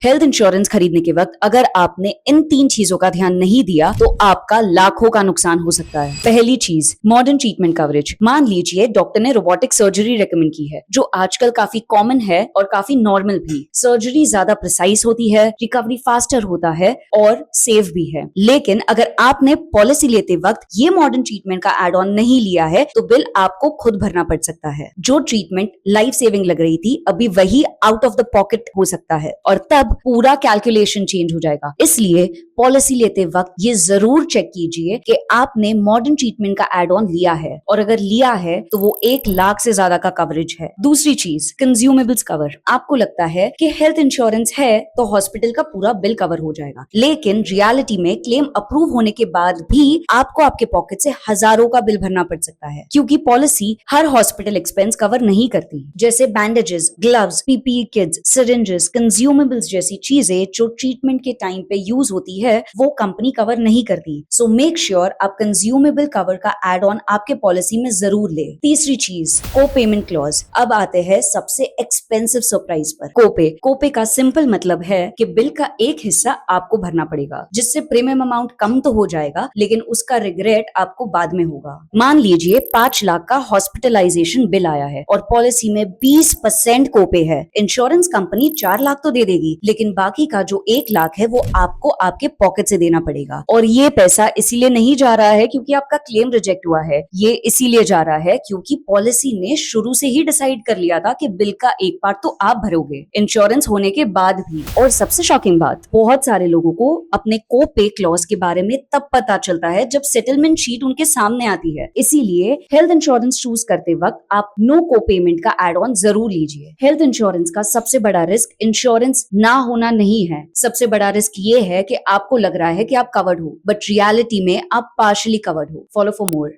Health insurance खरीदने के वक्त अगर आपने इन 3 चीजों का ध्यान नहीं दिया तो आपका लाखों का नुकसान हो सकता है। पहली चीज, मॉडर्न ट्रीटमेंट कवरेज। मान लीजिए डॉक्टर ने रोबोटिक सर्जरी रेकमेंड की है, जो आजकल काफी कॉमन है और काफी नॉर्मल भी। सर्जरी ज्यादा प्रिसाइज होती है, रिकवरी फास्टर होता है और सेफ भी है। लेकिन अगर आपने पॉलिसी लेते वक्त ये मॉडर्न ट्रीटमेंट का एड ऑन नहीं लिया है तो बिल आपको खुद भरना पड़ सकता है। जो ट्रीटमेंट लाइफ सेविंग लग रही थी अभी वही आउट ऑफ द पॉकेट हो सकता है और तब पूरा कैलकुलेशन चेंज हो जाएगा। इसलिए पॉलिसी लेते वक्त ये जरूर चेक कीजिए कि आपने मॉडर्न ट्रीटमेंट का एड ऑन लिया है और अगर लिया है तो वो 1 लाख से ज्यादा का कवरेज है। दूसरी चीज, कंज्यूमेबल्स कवर। आपको लगता है कि हेल्थ इंश्योरेंस है तो हॉस्पिटल का पूरा बिल कवर हो जाएगा, लेकिन रियलिटी में क्लेम अप्रूव होने के बाद भी आपको आपके पॉकेट से हजारों का बिल भरना पड़ सकता है, क्योंकि पॉलिसी हर हॉस्पिटल एक्सपेंस कवर नहीं करती। जैसे bandages, gloves, PPE kits, syringes, consumables जैसी चीजें जो ट्रीटमेंट के टाइम पे यूज होती है वो कंपनी कवर नहीं करती। सो मेक श्योर आप कंज्यूमेबल कवर का एड ऑन आपके पॉलिसी में जरूर ले। तीसरी चीज, को पेमेंट क्लॉज। अब आते हैं सबसे एक्सपेंसिव सरप्राइज पर, कोपे। कोपे का सिंपल मतलब है कि बिल का एक हिस्सा आपको भरना पड़ेगा, जिससे प्रीमियम अमाउंट कम तो हो जाएगा लेकिन उसका रिग्रेट आपको बाद में होगा। मान लीजिए 5 लाख का हॉस्पिटलाइजेशन बिल आया है और पॉलिसी में 20% कोपे है। इंश्योरेंस कंपनी 4 लाख तो दे देगी, लेकिन बाकी का जो 1 लाख है वो आपको आपके पॉकेट से देना पड़ेगा। और ये पैसा इसीलिए नहीं जा रहा है क्योंकि आपका क्लेम रिजेक्ट हुआ है, ये इसीलिए जा रहा है क्योंकि पॉलिसी ने शुरू से ही डिसाइड कर लिया था कि बिल का एक पार्ट तो आप भरोगे इंश्योरेंस होने के बाद भी। और सबसे शॉकिंग बात, बहुत सारे लोगों को अपने को पे क्लॉज के बारे में तब पता चलता है जब सेटलमेंट शीट उनके सामने आती है। इसीलिए हेल्थ इंश्योरेंस चूज करते वक्त आप नो को पेमेंट का एड ऑन जरूर लीजिए। हेल्थ इंश्योरेंस का सबसे बड़ा रिस्क इंश्योरेंस ना होना नहीं है, सबसे बड़ा रिस्क ये है कि आपको लग रहा है कि आप कवर्ड हो बट रियलिटी में आप पार्शियली कवर्ड हो। Follow for more.